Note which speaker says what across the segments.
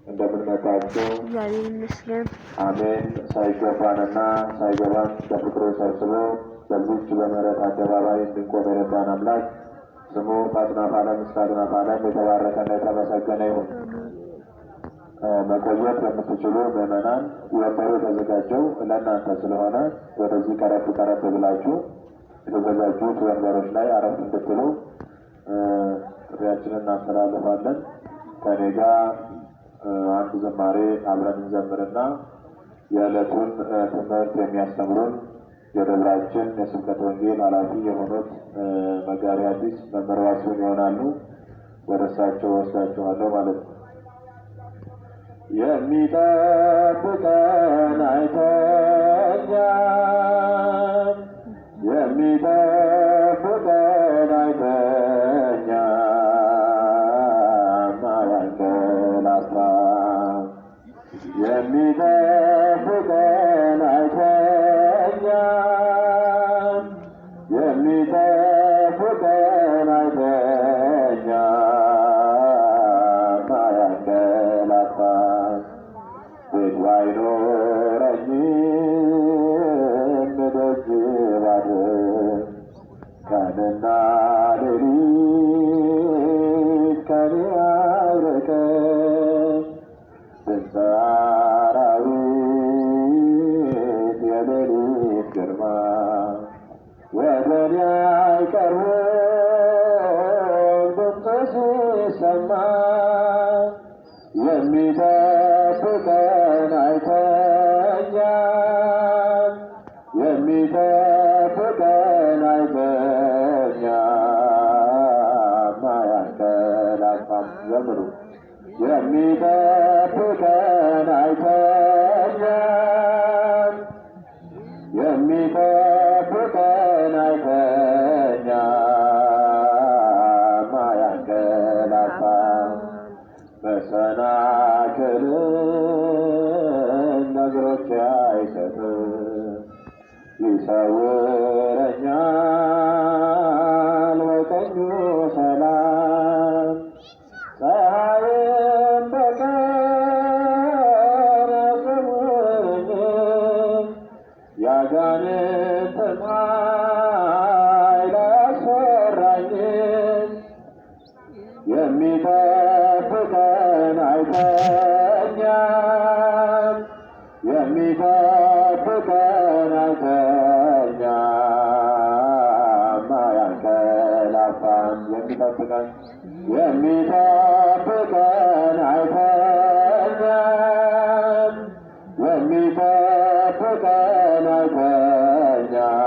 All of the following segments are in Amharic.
Speaker 1: እንደምንመጣቸው
Speaker 2: እግዚአብሔር ይመስገን።
Speaker 1: አሜን። ሳይገባንና ሳይገባን በፍቅሩ ሰብስቦ በዚች በምህረት አደባባይ እንድንቆም የረዳን አምላክ ስሙ ከአጽናፈ ዓለም እስከ አጽናፈ ዓለም የተባረከና የተመሰገነ ይሁን። መቆየት የምትችሉ ምዕመናን ወንበሩ የተዘጋጀው ለእናንተ ስለሆነ ወደዚህ ቀረብ ቀረብ ብላችሁ የተዘጋጁት ወንበሮች ላይ አረፍ እንድትሉ ጥሪያችንን እናስተላልፋለን። ከኔ ጋር አንድ ዝማሬ አብረን እንዘምርና የዕለቱን ትምህርት የሚያስተምሩን የደብራችን የስብከተ ወንጌል ኃላፊ የሆኑት መጋቤ ሐዲስ መምህር ዋሲሁን ይሆናሉ። ወደ እሳቸው ወስዳችኋለሁ ማለት ነው። የሚጠብቀን አይተኛም፣ የሚጠብቀን አይተኛም፣ አያንቀላፋም። የሚጠብቀን አይተኛም፣ የሚጠብቀን አይተኛም፣ አያንቀላፋም። ቤት ባይኖረኝም ደጅ ባድር ቀንና ሌሊት ከኔ አይርቅም። ድምፀ አራዊት የሌሊት ግርማ ወደ እኔ አይቀርብም። ድምፅ ሲሰማ የሚጠብቀን አይተኛም፣ የሚጠብቀን አይተኛም፣ አያንቀላፋም። ዘምሩ። የሚጠብቀን አይተኛም፣ የሚጠብቀን አይተኛም፣ አያንቀላፋም። መሰናክልን ለእግሮቼ አይሰጥም፣ ይሰውረኛል በቀኙ ሰላም። ፀሐይም በቀን አያስውረኝም፣ ያጋንንትን ኃይል አያስፈራኝም። የሚጠብቀን አይተኛም፣ የሚጠብቀን አይተኛም፣ አያንቀላፋም። የሚጠብቀን የሚጠብቀን አይተኛም፣ የሚጠብቀን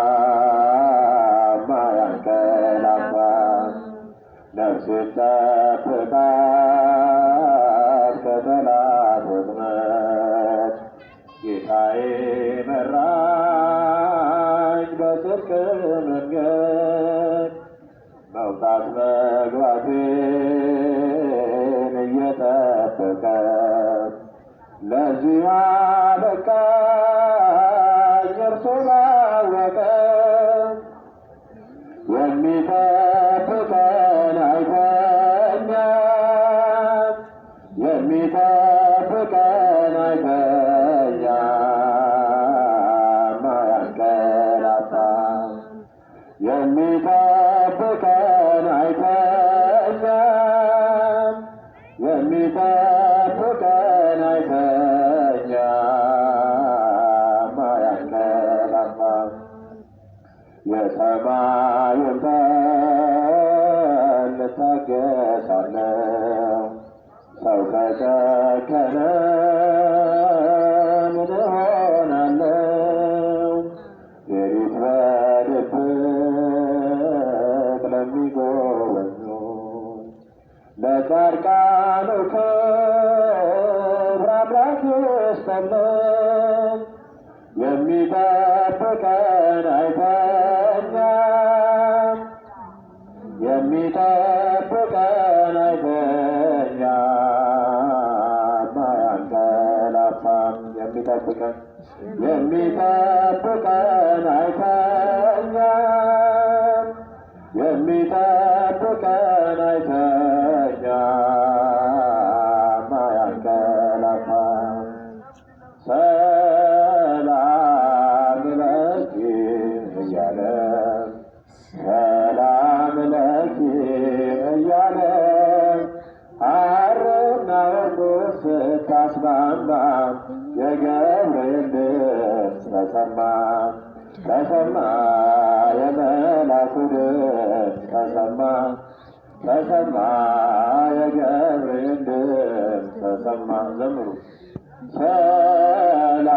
Speaker 1: አይተኛም፣ አያንቀላፋም። ነፍሴን ጠብቃት ከጠላት ወጥመድ፣ ጌታዬ መራኝ በጽድቅ መንገድ። መውጣት መግባቴን እየጠበቀ ለዚህ አበቃኝ እርሱ ባወቀ። የሚጠብቀን አይተኛም፣ የሚጠብቀን አይተኛም፣ አያንቀላፋም። የሚጠብቀን አይተኛም፣ የሚጠብቀን አይተኛም፣ አያንቀላፋም። የሰማዩን ጠል እታገሳለሁ፣ ሰው ከጨከነ ምን እሆናለሁ? ሌሊት በድብቅ ለሚጎበኙ ለጻድቃኑ ክብር አምላክ ይስጠልን። የሚጠብቀን አይተኛም፣ የሚጠብቀን አይተኛም፣ አያንቀላፋም። የሚጠብቀን የሚጠብቀን አይተኛም፣ የሚጠብቀን አይተኛም፣ አያንቀላፋም። ስታስማማ የገብርኤል ድምፅ ተሰማ ተሰማ የመላኩ ድምፅ ተሰማ ተሰማ የገብርኤል ድምፅ ተሰማ። ዘምሩ ሰላም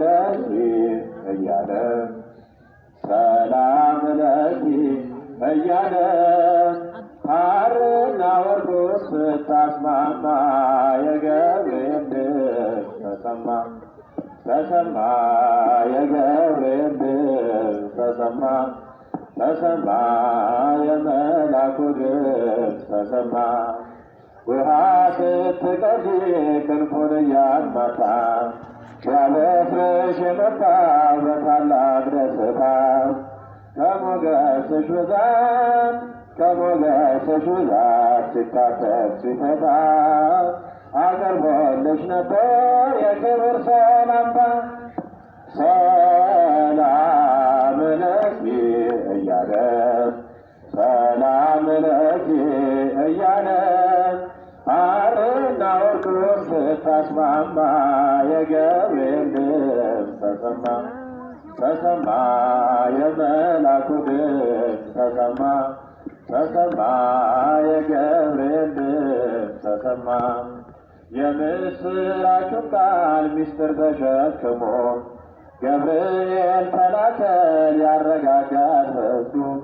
Speaker 1: ለኪ እያለ ሰላም ለኪ እያለ ሐርና ወርቁን ስታስማማ የገብርኤል ድምፅ ተሰማ ተሰማ የገብርኤል ድምፅ ተሰማ ተሰማ የመላኩ ድምፅ ተሰማ። ውሃ ስትቀጂ ክንፉን እያማታ ሲያበስርሽ የመጣ በታላቅ ደስታ ከሞገስሽ ብዛት ከሞገስሽ ብዛት ሲታሰብ ሲፈታ አቅርቦልሽ ነበር የክብር ሰላምታ። ሰላም ለኪ እያለ ሰላም ለኪ እያለ ሐርና ወርቁን ስታስማማ የገብርኤል ድምፅ ተሰማ ተሰማ የመላኩ ድምፅ ተሰማ ተሰማ የገብርኤል ድምፅ ተሰማ። የምስራቹን ቃል ምስጢር ተሸክሞ ገብርኤል ተላከ ሊያረጋጋት ሕዝቡን